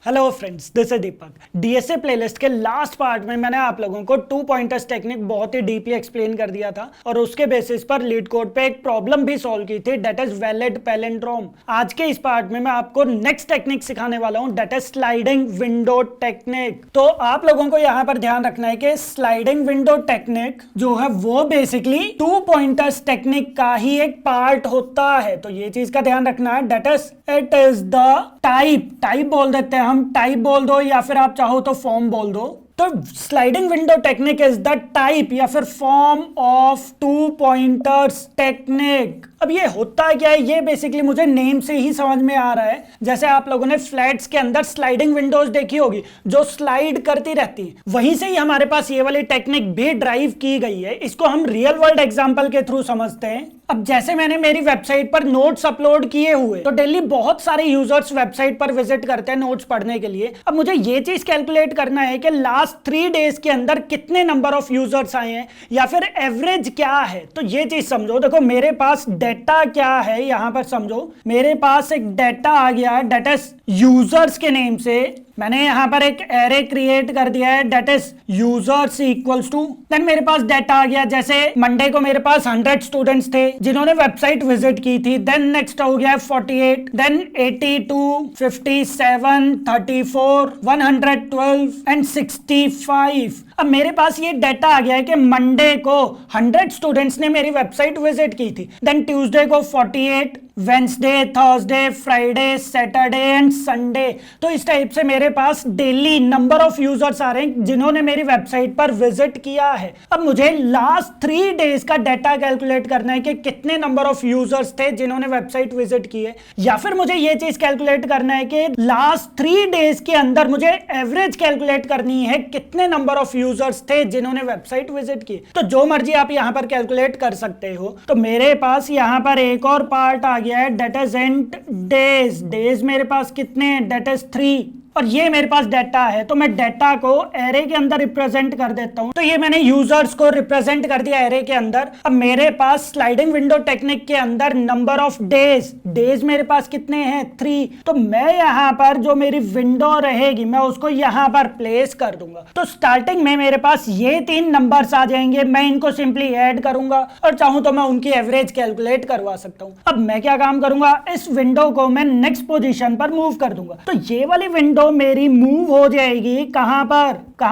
Hello friends, this is Deepak. DSA playlist के last part में मैंने आप लोगों को 2 पॉइंटर्स टेक्निक बहुत ही डीपली एक्सप्लेन कर दिया था और उसके बेसिस पर लीड कोड पे एक प्रॉब्लम भी सॉल्व की थी, दैट इज वैलिड पैलिंड्रोम। आज के इस पार्ट में मैं आपको नेक्स्ट टेक्निक सिखाने वाला हूं, that is sliding window technique. तो आप लोगों को यहाँ पर ध्यान रखना है कि स्लाइडिंग विंडो टेक्निक जो है वो बेसिकली 2 पॉइंटर्स टेक्निक का ही एक पार्ट होता है। तो ये चीज का ध्यान रखना है, that is it is the type बोल देते हैं हम, टाइप बोल दो या फिर आप चाहो तो फॉर्म बोल दो। तो sliding window technique is the type या फिर फॉर्म ऑफ 2 पॉइंटर्स टेक्निक। अब ये होता क्या है, ये बेसिकली मुझे नेम से ही समझ में आ रहा है। जैसे आप लोगों ने फ्लैट्स के अंदर स्लाइडिंग विंडोज देखी होगी जो स्लाइड करती रहती है, वहीं से ही हमारे पास ये वाली टेक्निक भी ड्राइव की गई है। इसको हम रियल वर्ल्ड एग्जांपल के थ्रू समझते हैं। अब जैसे मैंने मेरी वेबसाइट पर नोट्स अपलोड किए हुए, तो डेली बहुत सारे यूजर्स वेबसाइट पर विजिट करते हैं नोट्स पढ़ने के लिए। अब मुझे ये चीज कैलकुलेट करना है कि लास्ट 3 डेज के अंदर कितने नंबर ऑफ यूजर्स आए हैं या फिर एवरेज क्या है। तो ये चीज समझो, देखो मेरे पास डेटा क्या है, यहां पर समझो मेरे पास एक डेटा आ गया है, डेटा यूजर्स के नेम से मैंने यहां पर एक एरे क्रिएट कर दिया है, that is users equals to, then मेरे पास डाटा आ गया। जैसे मंडे को मेरे पास 100 स्टूडेंट्स थे जिन्होंने वेबसाइट विजिट की थी, देन नेक्स्ट हो गया 48, देन 82, 57, 34, 112 एंड 65। अब मेरे पास ये डाटा आ गया है कि मंडे को 100 स्टूडेंट्स ने मेरी वेबसाइट विजिट की थी, देन ट्यूसडे को 48, Wednesday, Thursday, Friday, Saturday and Sunday. तो इस टाइप से मेरे पास डेली नंबर ऑफ यूजर्स आ रहे हैं जिन्होंने मेरी वेबसाइट पर विजिट किया है। अब मुझे लास्ट 3 डेज का डाटा कैलकुलेट करना है कि कितने नंबर ऑफ यूजर्स थे जिन्होंने वेबसाइट विजिट की है, या फिर मुझे ये चीज कैलकुलेट करना है कि लास्ट 3 डेज के अंदर मुझे एवरेज कैलकुलेट करनी है कितने नंबर ऑफ यूजर्स थे जिन्होंने वेबसाइट विजिट की। तो जो मर्जी आप यहां पर कैलकुलेट कर सकते हो। तो मेरे पास यहां पर एक और पार्ट आ गया है, that is and days. Days मेरे पास कितने हैं, दैट इज 3, और ये मेरे पास डाटा है। तो मैं डाटा को एरे के अंदर रिप्रेजेंट कर देता हूं। तो ये मैंने यूजर्स को रिप्रेजेंट कर दिया एरे के अंदर। अब मेरे पास स्लाइडिंग विंडो टेक्निक के अंदर नंबर ऑफ डेज मेरे पास कितने हैं, 3। तो मैं यहां पर जो मेरी विंडो रहेगी मैं उसको यहां पर प्लेस कर दूंगा। तो स्टार्टिंग में मेरे पास ये 3 नंबर्स आ जाएंगे, मैं इनको सिंपली ऐड करूंगा और चाहूं तो मैं उनकी एवरेज कैलकुलेट करवा सकता हूं। अब मैं क्या काम करूंगा, इस विंडो को मैं नेक्स्ट पोजीशन पर मूव कर दूंगा। तो ये वाली विंडो मेरी मूव हो जाएगी, कहां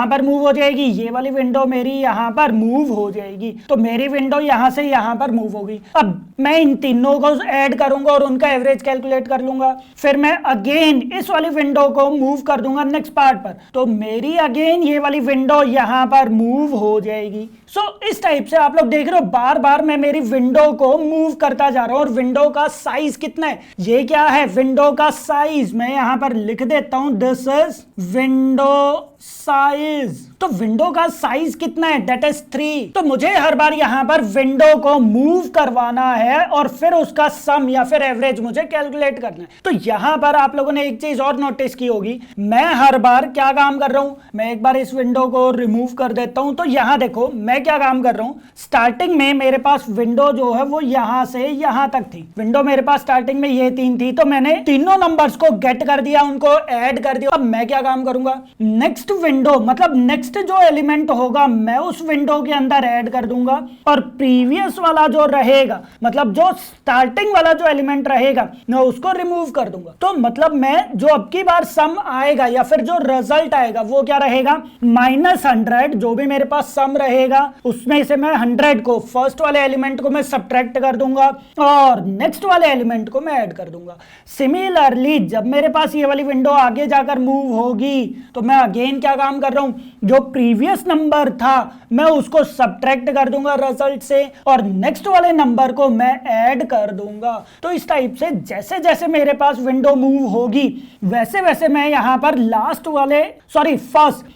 पर मूव हो जाएगी, ये वाली विंडो मेरी यहां पर मूव हो जाएगी। तो मेरी विंडो यहां से यहां पर मूव होगी। अब मैं इन तीनों को ऐड करूंगा और उनका एवरेज कैलकुलेट कर लूंगा। फिर मैं अगेन इस वाली विंडो को मूव कर दूंगा नेक्स्ट पार्ट पर, तो मेरी अगेन ये वाली विंडो यहां पर मूव हो जाएगी। सो इस टाइप से आप लोग देख रहे हो, बार बार मैं मेरी विंडो को मूव करता जा रहा हूं। और विंडो का साइज कितना है, ये क्या है, विंडो का साइज मैं यहां पर लिख देता हूं, दिस इज विंडो साइज। तो विंडो का साइज कितना है, दैट इज 3। तो मुझे हर बार यहां पर विंडो को मूव करवाना है और फिर उसका सम या फिर एवरेज मुझे कैलकुलेट करना है। तो यहां पर आप लोगों ने एक चीज और नोटिस की होगी, मैं हर बार क्या काम कर रहा हूं, मैं एक बार इस विंडो को रिमूव कर देता हूं। तो यहां देखो मैं क्या काम कर रहा हूं, स्टार्टिंग में मेरे पास विंडो जो है वो यहां से यहां तक थी। विंडो मेरे पास स्टार्टिंग में ये 3 थी, तो मैंने तीनों नंबर्स को गेट कर दिया, उनको ऐड कर दिया। अब मैं क्या काम करूंगा, नेक्स्ट विंडो मतलब नेक्स्ट जो एलिमेंट होगा मैं उस विंडो के अंदर ऐड कर दूंगा, और प्रीवियस वाला जो रहेगा मतलब जो स्टार्टिंग वाला जो एलिमेंट रहेगा मैं उसको रिमूव कर दूंगा। तो मतलब मैं जो अब की बार सम आएगा या फिर जो रिजल्ट आएगा वो क्या रहेगा, -100। जो भी मेरे पास सम रहेगा उसमें से मैं 100 को फर्स्ट वाले एलिमेंट को मैं सब्ट्रैक्ट कर दूंगा और नेक्स्ट वाले एलिमेंट को मैं ऐड कर दूंगा। सिमिलरली जब मेरे पास ये वाली विंडो आगे जाकर मूव होगी तो मैं अगेन क्या काम कर रहा हूं, जो प्रीवियस नंबर था मैं उसको सब्ट्रैक्ट कर दूंगा रिजल्ट से और नेक्स्ट वाले नंबर को मैं ऐड कर दूंगा। तो इस टाइप से जैसे जैसे मेरे पास विंडो मूव होगी वैसे वैसे मैं यहां पर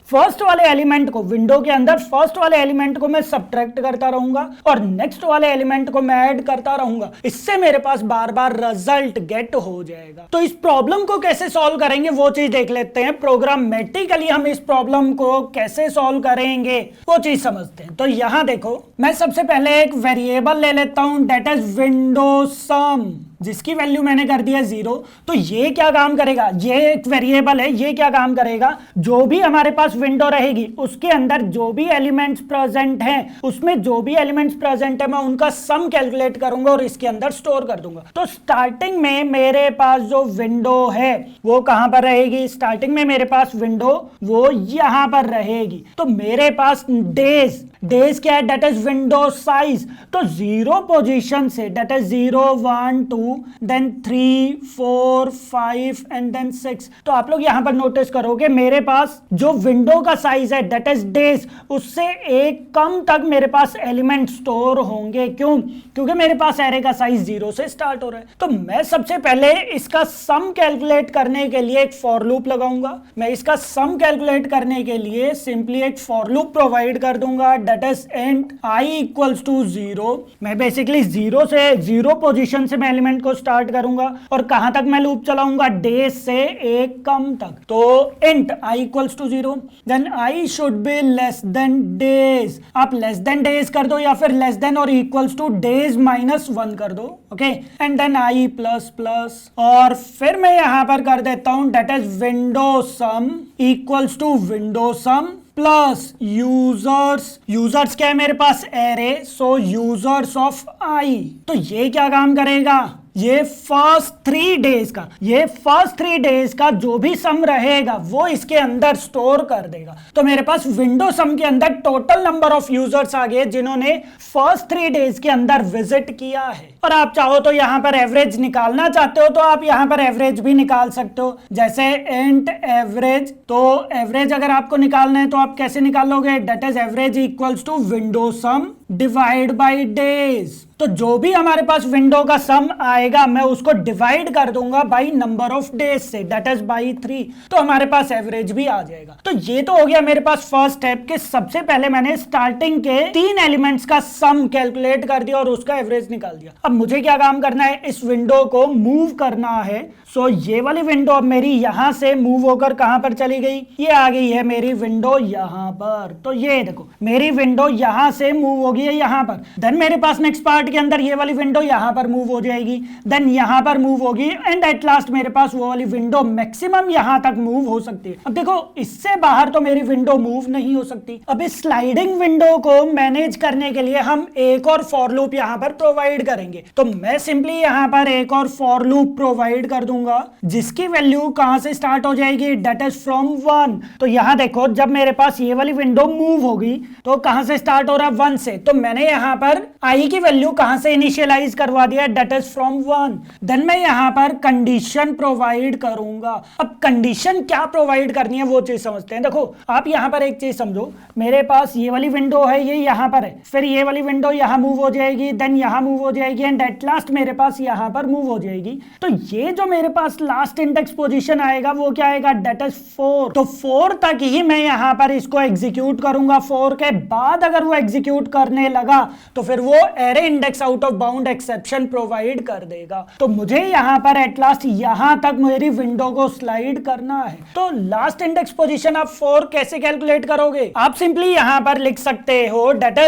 फर्स्ट वाले एलिमेंट को, विंडो के अंदर फर्स्ट वाले एलिमेंट को मैं सब्ट्रैक्ट करता रहूंगा और नेक्स्ट वाले एलिमेंट को मैं ऐड करता रहूंगा। इससे मेरे पास बार बार रिजल्ट गेट हो जाएगा। तो इस प्रॉब्लम को कैसे सॉल्व करेंगे वो चीज देख लेते हैं। प्रोग्रामेटिकली हम इस प्रॉब्लम को कैसे सॉल्व करेंगे वो चीज समझते हैं। तो यहां देखो मैं सबसे पहले एक वेरिएबल ले लेता हूं, दैट इज विंडो सम। जिसकी वैल्यू मैंने कर दिया 0। तो ये क्या काम करेगा, ये एक वेरिएबल है, ये क्या काम करेगा, जो भी हमारे पास विंडो रहेगी उसके अंदर जो भी एलिमेंट्स प्रेजेंट हैं, उसमें जो भी एलिमेंट्स प्रेजेंट है मैं उनका सम कैलकुलेट करूंगा और इसके अंदर स्टोर कर दूंगा। तो स्टार्टिंग में मेरे पास जो विंडो है वो कहां पर रहेगी, स्टार्टिंग में मेरे पास विंडो वो यहां पर रहेगी। तो मेरे पास डेज क्या है, डेट इज विंडो साइज। तो 0 पोजीशन से that is 0 1 2 then 3 4 5 and then 6। तो आप लोग यहां पर नोटिस करोगे मेरे पास जो विंडो का साइज है डेट इज डेज, उससे एक कम तक मेरे पास एलिमेंट स्टोर होंगे। क्यों, क्योंकि मेरे पास एरे का साइज 0 से स्टार्ट हो रहा है। तो मैं सबसे पहले इसका सम कैलकुलेट करने के लिए एक फॉर लूप लगाऊंगा। मैं इसका सम कैलकुलेट करने के लिए सिंपली एक फॉर लूप प्रोवाइड कर दूंगा, that is int i equals to 0। मैं बेसिकली 0 पोजीशन से मैं एलिमेंट को स्टार्ट करूंगा और कहां तक मैं लूप चलाऊंगा, डेज से एक कम तक। तो int i equals to 0, then i should be less than days. आप लेस देन डेज कर दो या फिर लेस देन और इक्वल्स टू डेज माइनस 1 कर दो, okay. And then i plus plus, और फिर मैं यहां पर कर देता हूं that is window sum equals to window sum plus users क्या है मेरे पास, array, so users of i. तो ये क्या काम करेगा, ये फर्स्ट 3 डेज का जो भी सम रहेगा वो इसके अंदर स्टोर कर देगा। तो मेरे पास विंडो सम के अंदर टोटल नंबर ऑफ यूजर्स आ गए जिन्होंने फर्स्ट 3 डेज के अंदर विजिट किया है। और आप चाहो तो यहां पर एवरेज निकालना चाहते हो तो आप यहां पर एवरेज भी निकाल सकते हो, जैसे इंट एवरेज। तो एवरेज अगर आपको निकालना है तो आप कैसे निकालोगे, that is average equals to window sum divide by days. तो जो भी हमारे पास विंडो का सम आएगा मैं उसको डिवाइड कर दूंगा बाई नंबर ऑफ डेज से, दैट इज बाई 3। तो हमारे पास एवरेज भी आ जाएगा। तो ये तो हो गया मेरे पास फर्स्ट स्टेप के सबसे पहले मैंने स्टार्टिंग के 3 एलिमेंट्स का सम कैलकुलेट कर दिया और उसका एवरेज निकाल दिया। अब मुझे क्या काम करना है, इस विंडो को मूव करना है। सो ये वाली विंडो अब मेरी यहां से मूव होकर कहां पर चली गई, ये आ गई है मेरी विंडो यहां पर। तो ये देखो मेरी विंडो यहां से मूव होगी यहां पर। देन मेरे पास नेक्स्ट पार्ट के अंदर ये वाली विंडो यहां पर मूव हो जाएगी, देन यहां पर मूव होगी एंड एट लास्ट मेरे पास वो वाली विंडो मैक्सिमम यहां तक मूव हो सकती है। अब देखो इससे बाहर तो मेरी विंडो मूव नहीं हो सकती। अब इस स्लाइडिंग विंडो को मैनेज करने के लिए हम एक और फॉर लूप यहां पर प्रोवाइड करेंगे। तो मैं सिंपली यहां पर एक और फॉर लूप प्रोवाइड कर दूंगा जिसकी वैल्यू कहां से स्टार्ट हो जाएगी, डेट इज फ्रॉम 1। तो यहां देखो जब मेरे पास ये वाली विंडो मूव होगी तो कहां से स्टार्ट हो रहा है, 1 से। तो मैंने यहां पर i की वैल्यू कहां से इनिशियलाइज करवा दिया, डेट इज फ्रॉम 1। देन मैं यहां पर कंडीशन प्रोवाइड करूंगा। अब कंडीशन क्या प्रोवाइड करनी है वो चीज समझते हैं। देखो आप यहां पर एक चीज समझो, मेरे पास ये वाली विंडो है, ये यहां पर है, फिर ये वाली विंडो यहां मूव हो जाएगी, देन यहां मूव हो जाएगी एंड एट लास्ट मेरे पास यहां पर मूव हो जाएगी। तो ये जो मेरे पास लास्ट इंडेक्स पोजीशन आएगा वो क्या आएगा, डेट इज 4। तो 4 तक ही मैं यहां पर इसको एग्जीक्यूट करूंगा। 4 के बाद अगर वो एग्जीक्यूट करने लगा तो फिर वो array index out of bound exception provide कर देगा। तो मुझे यहां पर एट लास्ट यहां तक मेरी विंडो को स्लाइड करना है। तो लास्ट इंडेक्स पोजीशन आप 4 कैसे कैलकुलेट करोगे, आप सिंपली यहां पर लिख सकते हो डेट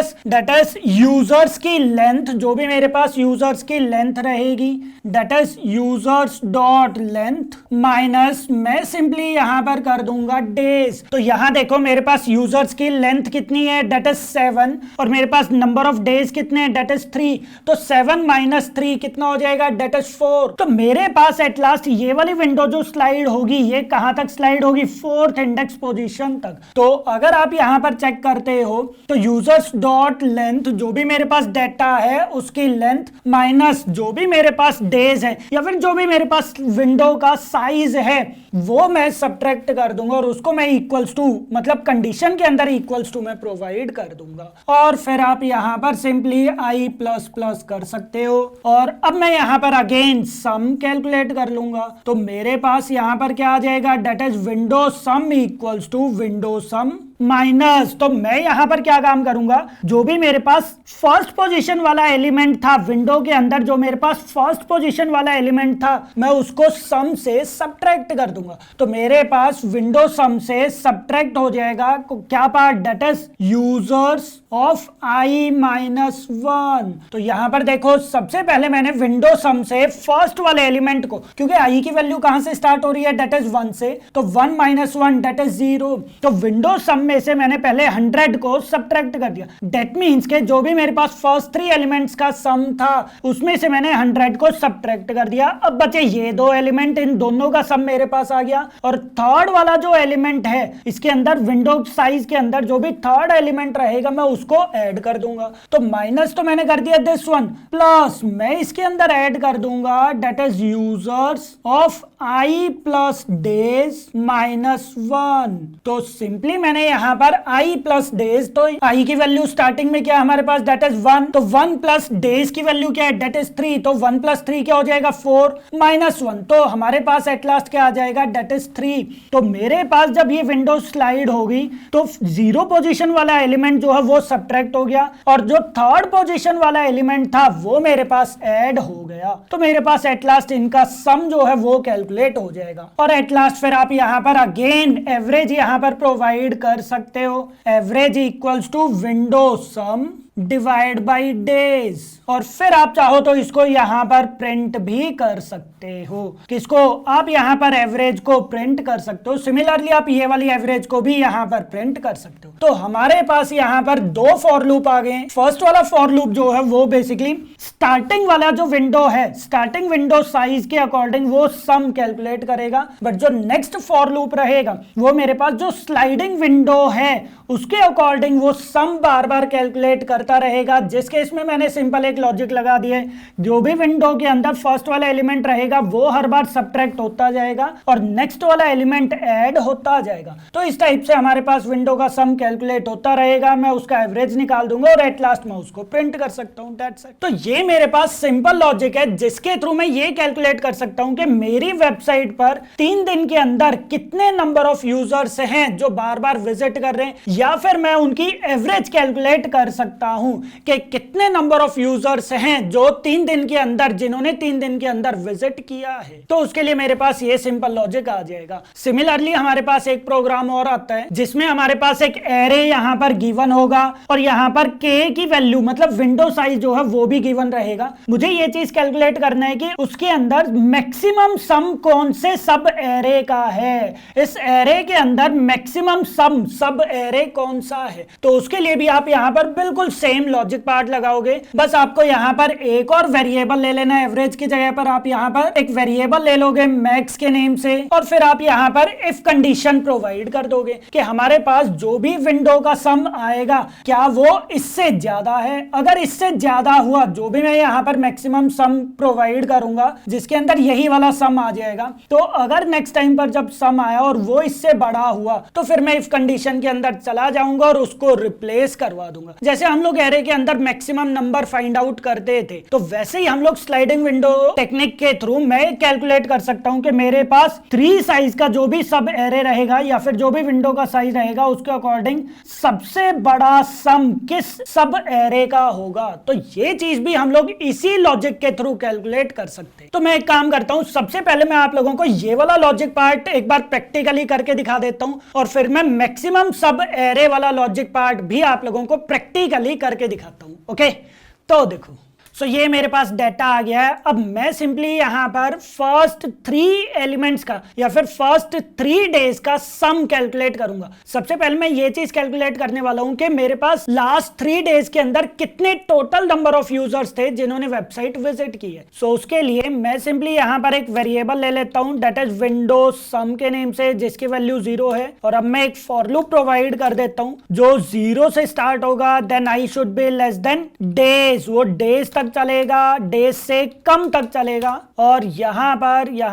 इज यूजर्स की लेंथ, जो भी मेरे पास यूजर्स की लेंथ रहेगी, that is users dot length minus मैं सिंपली यहां पर कर दूंगा डेज। तो यहां देखो मेरे पास यूजर्स की लेंथ कितनी है, डेट इज 7 और मेरे पास नंबर ऑफ डेज कितने हैं, डेट इज 3। तो 7 माइनस 3 कितना हो जाएगा, डेट इज 4। तो मेरे पास एट लास्ट ये वाली विंडो जो स्लाइड होगी ये कहां तक स्लाइड होगी, 4th इंडेक्स पोजीशन तक। तो अगर आप यहां पर चेक करते हो तो यूजर्स डॉट लेंथ जो भी मेरे पास डेटा है उसकी लेंथ माइनस जो भी मेरे पास डेज है या फिर जो भी मेरे पास विंडो का साइज है वो मैं सब्ट्रैक्ट कर दूंगा और उसको मैं इक्वल्स टू मतलब कंडीशन के अंदर इक्वल्स टू मैं प्रोवाइड कर दूंगा। और फिर आप यहां पर सिंपली i प्लस प्लस कर सकते हो और अब मैं यहां पर अगेन सम कैलकुलेट कर लूंगा। तो मेरे पास यहां पर क्या आ जाएगा, that is window sum equals to window sum minus. तो मैं यहां पर क्या काम करूंगा, जो भी मेरे पास फर्स्ट पोजीशन वाला एलिमेंट था विंडो के अंदर, जो मेरे पास फर्स्ट पोजीशन वाला एलिमेंट था मैं उसको सम से सब्ट्रैक्ट कर दूंगा। करूंगा तो मेरे पास विंडो सम से सब्ट्रैक्ट हो जाएगा क्या part, that is users of i minus 1। तो यहां पर देखो सबसे पहले मैंने विंडो सम से फर्स्ट वाले एलिमेंट को, क्योंकि i की वैल्यू कहां से स्टार्ट हो रही है, दैट इज 1 से, तो 1 माइनस 1 दैट इज 0। तो विंडो सम में से मैंने पहले 100 को सब्ट्रैक्ट कर दिया, दैट मींस के जो भी मेरे पास फर्स्ट 3 एलिमेंट्स का सम था उसमें से मैंने 100 को सब्ट्रैक्ट कर दिया। अब बचे ये दो एलिमेंट, इन दोनों का सम मेरे पास आ गया। और थर्ड वाला जो एलिमेंट है इसके अंदर विंडो साइज के अंदर जो भी थर्ड एलिमेंट रहेगा मैं उसको ऐड कर दूंगा। तो माइनस तो मैंने कर दिया दिस वन, प्लस मैं इसके अंदर ऐड कर दूंगा that is users of i plus days minus 1। तो सिंपली मैंने यहां पर i प्लस डेज, तो i की वैल्यू स्टार्टिंग में क्या हमारे पास, दैट इज 1, तो 1 प्लस डेज की वैल्यू क्या है, दैट इज 3, तो 1 प्लस 3 क्या हो जाएगा 4 माइनस 1, तो हमारे पास एट लास्ट क्या आ जाएगा, दैट इज 3। तो मेरे पास जब ये विंडो स्लाइड होगी तो 0 पोजीशन वाला एलिमेंट जो है वो सब्ट्रैक्ट हो गया और जो थर्ड पोजीशन वाला एलिमेंट था वो मेरे पास ऐड हो गया। तो मेरे पास एट लास्ट इनका सम जो है वो कैलकुलेट हो जाएगा। और एट लास्ट फिर आप यहां पर अगेन एवरेज यहां पर प्रोवाइड कर सकते हो, average equals to window sum divide by days. और फिर आप चाहो तो इसको यहां पर प्रिंट भी कर सकते हो, किसको, आप यहां पर एवरेज को प्रिंट कर सकते हो। सिमिलरली आप ये वाली एवरेज को भी यहां पर प्रिंट कर सकते हो। तो हमारे पास यहां पर दो फॉर लूप आ गए। फर्स्ट वाला फॉर लूप जो है वो बेसिकली स्टार्टिंग वाला जो विंडो है, स्टार्टिंग विंडो साइज के अकॉर्डिंग वो सम कैलकुलेट करेगा, बट जो नेक्स्ट फॉर लूप रहेगा वो मेरे पास जो स्लाइडिंग विंडो है उसके अकॉर्डिंग वो सम बार बार कैलकुलेट करता रहेगा। जिस केस में मैंने सिंपल एक लॉजिक लगा दिया है, जो भी विंडो के अंदर फर्स्ट वाला एलिमेंट रहेगा वो हर बार सब्ट्रैक्ट होता जाएगा और नेक्स्ट वाला एलिमेंट ऐड होता जाएगा। तो इस टाइप से हमारे पास विंडो का सम कैलकुलेट होता रहेगा, मैं उसका एवरेज निकाल दूंगा और एट लास्ट मैं उसको प्रिंट कर सकता हूं, दैट्स इट। तो ये मेरे पास सिंपल लॉजिक है जिसके थ्रू मैं ये कैलकुलेट कर सकता हूं कि मेरी वेबसाइट पर 3 दिन के अंदर कितने नंबर ऑफ यूजर्स हैं जो बार बार विजिट कर रहे हैं, या फिर मैं उनकी एवरेज कैलकुलेट कर सकता हूं कि कितने नंबर ऑफ यूजर्स हैं जो 3 दिन के अंदर, जिन्होंने 3 दिन के अंदर विजिट किया है। तो उसके लिए मेरे पास ये सिंपल लॉजिक आ जाएगा। सिमिलरली हमारे पास एक प्रोग्राम और आता है जिसमें हमारे पास एक एरे यहां पर गिवन होगा और यहां पर k की वैल्यू मतलब विंडो साइज जो है वो भी गिवन रहेगा। मुझे ये चीज कैलकुलेट करना है कि उसके अंदर मैक्सिमम सम कौन से सब एरे का है, इस एरे के अंदर मैक्सिमम सम सब एरे कौन सा है। तो उसके लिए भी आप यहां पर बिल्कुल सेम लॉजिक पार्ट लगाओगे, बस आपको यहां पर एक और वेरिएबल ले लेना है। एवरेज की जगह पर आप यहां पर एक वेरिएबल ले लोगे मैक्स के नेम से और फिर आप यहां पर इफ कंडीशन प्रोवाइड कर दोगे कि हमारे पास जो भी विंडो का सम आएगा क्या वो इससे ज्यादा है। अगर इससे ज्यादा हुआ, जो भी मैं यहां पर मैक्सिमम सम प्रोवाइड करूंगा जिसके अंदर यही वाला सम आ जाएगा, तो अगर नेक्स्ट टाइम पर जब सम आया और वो इससे बड़ा हुआ तो फिर मैं इफ कंडीशन के अंदर चला जाऊंगा और उसको रिप्लेस करवा दूंगा। जैसे हम लोग एरे के अंदर मैक्सिमम नंबर फाइंड आउट करते थे, तो वैसे ही हम लोग स्लाइडिंग विंडो टेक्निक के थ्रू मैं कैलकुलेट कर सकता हूं कि मेरे पास 3 साइज का जो भी सब एरे रहेगा या फिर जो भी विंडो का साइज रहेगा उसके अकॉर्डिंग सबसे बड़ा सम किस सब एरे का होगा। तो ये चीज भी हम लोग इसी लॉजिक के थ्रू कैलकुलेट कर सकते हैं। तो मैं एक काम करता हूं, सबसे पहले मैं आप लोगों को ये वाला लॉजिक पार्ट एक बार प्रैक्टिकली करके दिखा देता हूं और फिर मैं मैक्सिमम सब एरे वाला लॉजिक पार्ट भी आप लोगों को प्रैक्टिकली करके दिखाता हूं। ओके, तो देखो, सो ये मेरे पास डाटा आ गया है। अब मैं सिंपली यहां पर फर्स्ट 3 एलिमेंट्स का या फिर फर्स्ट 3 डेज का सम कैलकुलेट करूंगा। सबसे पहले मैं ये चीज कैलकुलेट करने वाला हूं कि मेरे पास लास्ट 3 डेज के अंदर कितने टोटल नंबर ऑफ यूजर्स थे जिन्होंने वेबसाइट विजिट की है। सो उसके लिए मैं सिंपली यहां पर एक वेरिएबल ले लेता हूं दैट इज विंडो सम के नेम से, जिसकी वैल्यू 0 है, और अब मैं एक फॉर लूप प्रोवाइड कर देता हूं जो 0 से स्टार्ट होगा, then I should be less than days, वो डेज तक चलेगा, डेज से कम तक चलेगा। और यहां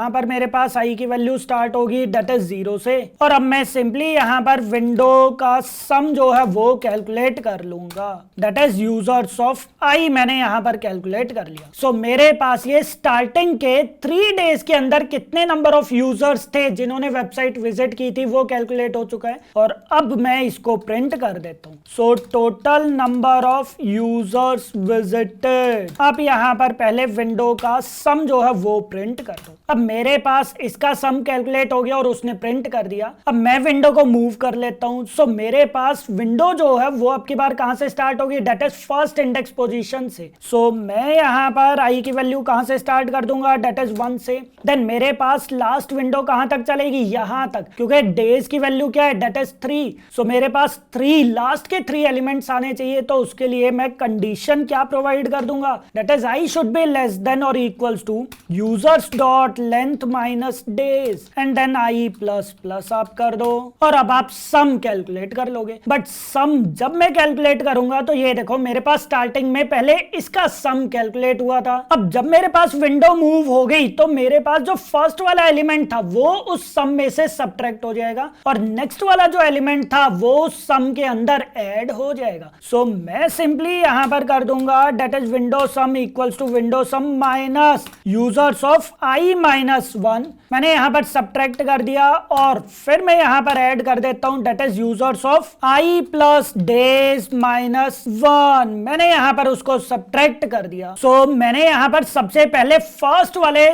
पर मेरे पास आई की वैल्यू स्टार्ट होगी दैट इज 0 से, और अब मैं सिंपली यहां पर विंडो का सम जो है वो कैलकुलेट कर लूंगा दैट इज यूजर्स ऑफ आई, मैंने यहां पर कैलकुलेट कर लिया। सो मेरे पास ये स्टार्टिंग के 3 डेज के अंदर कितने नंबर ऑफ यूजर्स थे जिन्होंने वेबसाइट विजिट की थी वो कैलकुलेट हो चुका है और अब मैं इसको प्रिंट कर देता हूं। So total number of users visited, आप यहां पर पहले विंडो का सम जो है वो प्रिंट कर दो। अब मेरे पास इसका सम कैलकुलेट हो गया और उसने प्रिंट कर दिया। अब मैं विंडो को मूव कर लेता हूं। सो मेरे पास विंडो जो है वो अब की बार कहां से स्टार्ट होगी, that is first index position से। सो मैं यहां पर आई की वैल्यू कहां से स्टार्ट कर दूंगा, डेट इज 1 से। देन मेरे पास लास्ट विंडो कहां तक चलेगी, यहां तक, क्योंकि डेज की वैल्यू क्या है, डेट इज 3। सो मेरे पास 3 लास्ट के 3 एलिमेंट्स आने चाहिए, तो उसके लिए मैं कंडीशन क्या प्रोवाइड कर दूंगा, that is I should be less than और equals to users dot length minus days and then I plus plus आप कर दो, और अब आप सम कैलकुलेट कर लोगे। बट सम जब मैं कैलकुलेट करूंगा तो ये देखो मेरे पास स्टार्टिंग में पहले इसका सम कैलकुलेट हुआ था। अब जब मेरे पास विंडो मूव हो गई तो मेरे पास जो फर्स्ट वाला एलिमेंट था वो उस सम में से सब्ट्रैक्ट हो जाएगा, और नेक्स्ट वाला जो एलिमेंट था वो उस सम के अंदर ऐड हो जाएगा। सो मैं सिंपली यहां पर कर दूंगा that is window sum equals to window sum minus users of I minus 1। मैंने यहां पर सब्ट्रैक्ट कर दिया, और फिर मैं यहां पर ऐड कर देता हूं that is users of i plus days minus 1। मैंने यहां पर उसको सब्ट्रैक्ट कर दिया। सो मैंने यहां पर सबसे पहले फर्स्ट वाले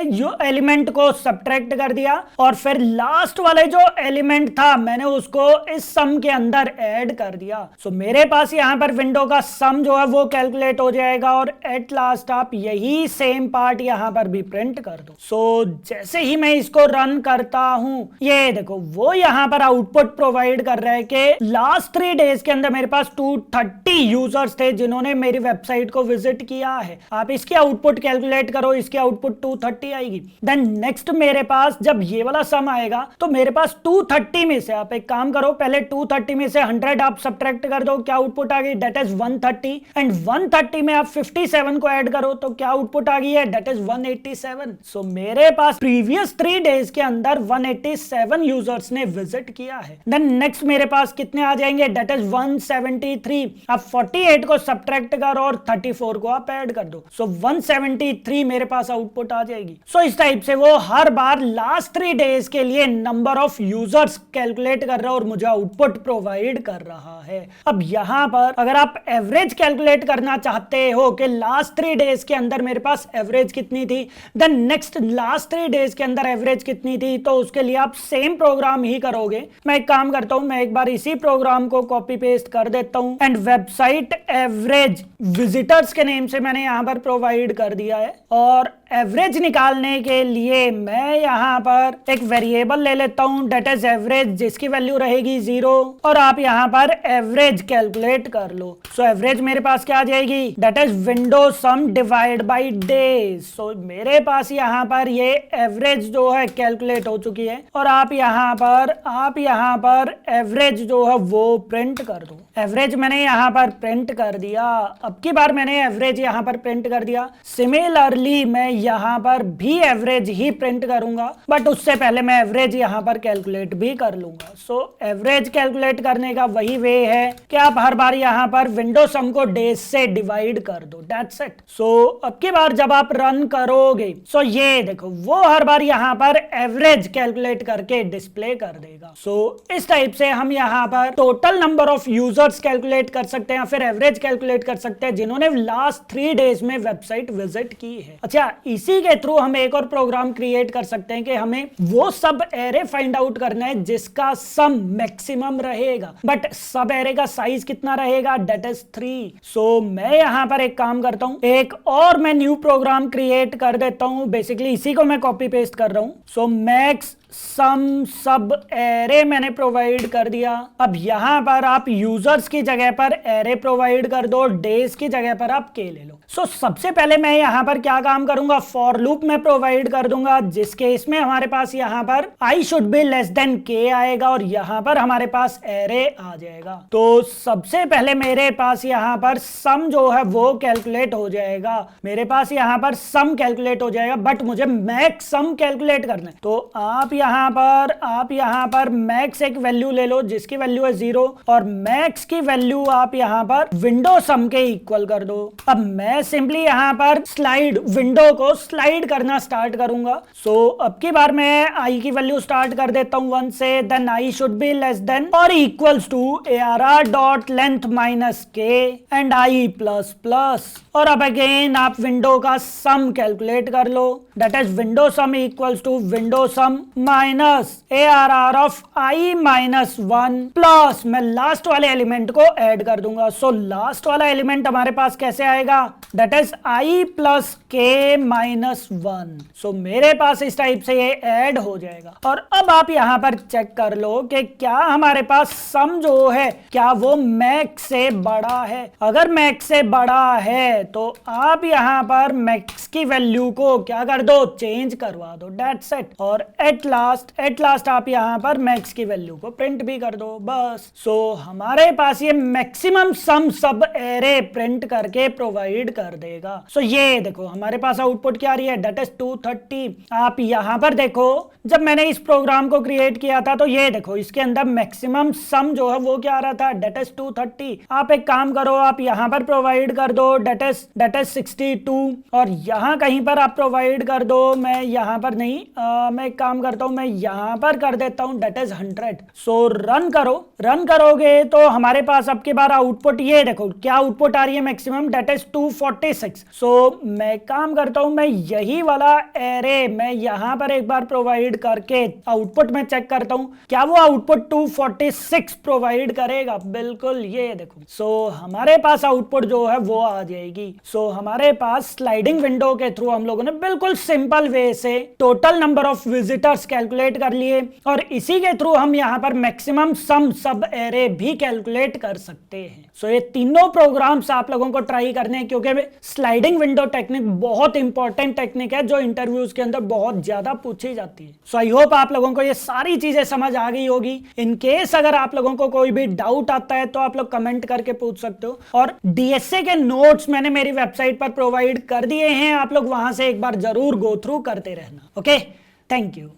एलिमेंट को सब्ट्रैक्ट कर दिया, और फिर लास्ट वाले जो एलिमेंट था मैंने उसको इस सम के अंदर ऐड कर दिया। सो मेरे पास यहां पर विंडो का सम जो है वो कैलकुलेट हो जाएगा, और एट लास्ट आप यही सेम पार्ट यहां पर भी प्रिंट कर दो। सो जैसे ही मैं इसको रन करता हूं, ये देखो वो यहां पर आउटपुट प्रोवाइड कर रहा है कि लास्ट 3 डेज के अंदर मेरे पास 230 यूजर्स थे जिन्होंने मेरी वेबसाइट को विजिट किया है। आप इसकी आउटपुट कैलकुलेट करो, इसकी आउटपुट 230 आएगी। देन नेक्स्ट मेरे पास जब ये वाला सम आएगा तो मेरे पास 230 में से आप एक काम करो, पहले 230 में से 100 आप सब्ट्रैक्ट कर दो, क्या आउटपुट आ गई, डेट इज 130। एंड 130 में आप 57 को ऐड करो तो क्या आउटपुट आ गई है, डेट इज 187। सो मेरे पास प्रीवियस 3 डेज के अंदर 187 यूजर्स ने विजिट किया है। देन नेक्स्ट मेरे पास कितने आ जाएंगे, डेट इज 173। आप 48 को सब्ट्रैक्ट करो और 34 को आप ऐड कर दो, सो 173 मेरे पास आउटपुट आ जाएगी। सो इस टाइप से वो हर बार लास्ट 3 डेज के लिए नंबर ऑफ यूजर्स कैलकुलेट कर रहा है और मुझे आउटपुट प्रोवाइड कर रहा है। अब यहां पर अगर आप एवरेज कैलकुलेट करना चाहते हो कि लास्ट 3 डेज के अंदर मेरे पास एवरेज कितनी थी, देन नेक्स्ट लास्ट 3 डेज के अंदर एवरेज कितनी थी, तो उसके लिए आप सेम प्रोग्राम ही करोगे। मैं एक काम करता हूं, मैं एक बार इसी प्रोग्राम को कॉपी पेस्ट कर देता हूं, एंड वेबसाइट एवरेज विजिटर्स के नेम से मैंने यहां पर प्रोवाइड कर दिया है। और एवरेज निकालने के लिए मैं यहां पर एक वेरिएबल ले लेता हूं डेट इज एवरेज, जिसकी वैल्यू रहेगी 0, और आप यहां पर एवरेज कैलकुलेट कर लो। सो एवरेज मेरे पास क्या आ जाएगी, that is window sum divide by days. So मेरे पास यहां पर ये एवरेज जो है कैलकुलेट हो चुकी है, और आप यहां पर एवरेज जो है वो प्रिंट कर दो। एवरेज मैंने यहां पर प्रिंट कर दिया। अब की बार मैंने एवरेज यहां पर प्रिंट कर दिया। सिमिलरली मैं यहां पर भी एवरेज ही प्रिंट करूंगा, बट उससे पहले मैं एवरेज यहां पर कैलकुलेट भी कर लूंगा। सो एवरेज कैलकुलेट करने का वही वे है कि आप हर बार यहां पर विंडो सम को डेज से डिवाइड कर दो, दैट्स इट। सो अब की बार जब आप रन करोगे, सो ये देखो वो हर बार यहां पर एवरेज कैलकुलेट करके डिस्प्ले कर देगा। सो इस टाइप से हम यहां पर total number of users calculate कर सकते हैं, फिर एवरेज कैलकुलेट कर सकते हैं जिन्होंने लास्ट 3 डेज में वेबसाइट विजिट की है। अच्छा, इसी के थ्रू हम एक और प्रोग्राम क्रिएट कर सकते हैं कि हमें वो सब एरे फाइंड आउट करना है जिसका सम मैक्सिमम रहेगा, बट सब एरे का साइज कितना रहेगा, डेट इज 3। सो मैं यहां पर एक काम करता हूं, एक और मैं न्यू प्रोग्राम क्रिएट कर देता हूं। बेसिकली इसी को मैं कॉपी पेस्ट कर रहा हूं। सो मैक्स सम सब एरे मैंने प्रोवाइड कर दिया। अब यहां पर आप यूजर्स की जगह पर एरे प्रोवाइड कर दो, डेज की जगह पर आप के ले लो। सो सबसे पहले मैं यहां पर क्या काम करूंगा, फॉर लूप में प्रोवाइड कर दूंगा, जिस केस में हमारे पास यहां पर आई शुड बी लेस देन के आएगा और यहां पर हमारे पास एरे आ जाएगा। तो सबसे पहले मेरे पास यहां पर सम जो है वो कैलकुलेट हो जाएगा, मेरे पास यहां पर सम कैलकुलेट हो जाएगा, बट मुझे मैक्स सम कैलकुलेट करना है। तो आप आप यहाँ पर मैक्स एक वैल्यू ले लो जिसकी वैल्यू है 0 और मैक्स की वैल्यू आप यहाँ पर विंडो सम के इक्वल कर दो। अब मैं सिंपली यहाँ पर विंडो को स्लाइड करना स्टार्ट करूंगा। सो अब की बार मैं आई की वैल्यू स्टार्ट कर देता हूं 1 से, then I should be less than और equals to ARR dot length minus K and I plus plus. और अब अगेन आप विंडो का सम कैलकुलेट कर लो, that is window sum equals to window sum minus ARR of I minus 1 plus मैं last वाले element को add कर दूंगा। सो लास्ट वाला एलिमेंट हमारे पास कैसे आएगा, दैट इज आई प्लस के माइनस 1। सो मेरे पास इस टाइप से ये ऐड हो जाएगा। और अब आप यहां पर चेक कर लो कि क्या हमारे पास सम जो है क्या वो मैक्स से बड़ा है। अगर मैक्स से बड़ा है तो आप यहां पर मैक्स की वैल्यू को क्या कर दो, चेंज करवा दो, दैट्स इट। और एट लास्ट आप यहां पर मैक्स की वैल्यू को प्रिंट भी कर दो, बस। सो हमारे पास ये मैक्सिमम सम सब एरे प्रिंट करके प्रोवाइड कर देगा। सो ये देखो हमारे पास आउटपुट क्या आ रही है, दैट इज 230। आप यहां पर देखो जब मैंने इस प्रोग्राम को क्रिएट किया था तो ये देखो इसके अंदर मैक्सिमम सम जो है वो क्या आ रहा था, दैट इज 230। आप एक काम करो, आप यहां पर प्रोवाइड कर दो दैट इज 62 और यहां कहीं पर आप प्रोवाइड कर दो, मैं यहां पर नहीं मैं एक काम करता हूं, मैं यहां पर कर देता हूं दैट इज 100। सो रन करोगे तो हमारे पास अब की बार आउटपुट ये देखो क्या आउटपुट आ रही है मैक्सिमम, दैट इज 246। सो मैं काम करता हूं, मैं यही वाला एरे मैं यहां पर एक बार प्रोवाइड करके आउटपुट में चेक करता हूं क्या वो आउटपुट 246 प्रोवाइड करेगा, बिल्कुल ये देखो। सो हमारे पास आउटपुट जो है वो आ जाएगी। सो हमारे पास स्लाइडिंग विंडो के थ्रू हम लोगों ने बिल्कुल सिंपल वे से total number of visitors calculate कर लिए और इसी के थ्रू हम यहां पर मैक्सिमम सम सब एरे भी कैलकुलेट कर सकते हैं। सो ये तीनों प्रोग्राम्स आप लोगों को ट्राई करने हैं क्योंकि स्लाइडिंग विंडो टेक्निक बहुत इंपॉर्टेंट टेक्निक है जो इंटरव्यूज के अंदर बहुत ज्यादा पूछी जाती है। सो आई होप आप लोगों को ये सारी चीजें समझ आ गई होगी। इन केस अगर आप लोगों को कोई भी डाउट आता है तो आप लोग कमेंट करके पूछ सकते हो और डीएसए के नोट्स मैंने मेरी वेबसाइट पर प्रोवाइड कर दिए हैं, आप लोग वहां से एक बार जरूर गो थ्रू करते रहना। Okay, thank you.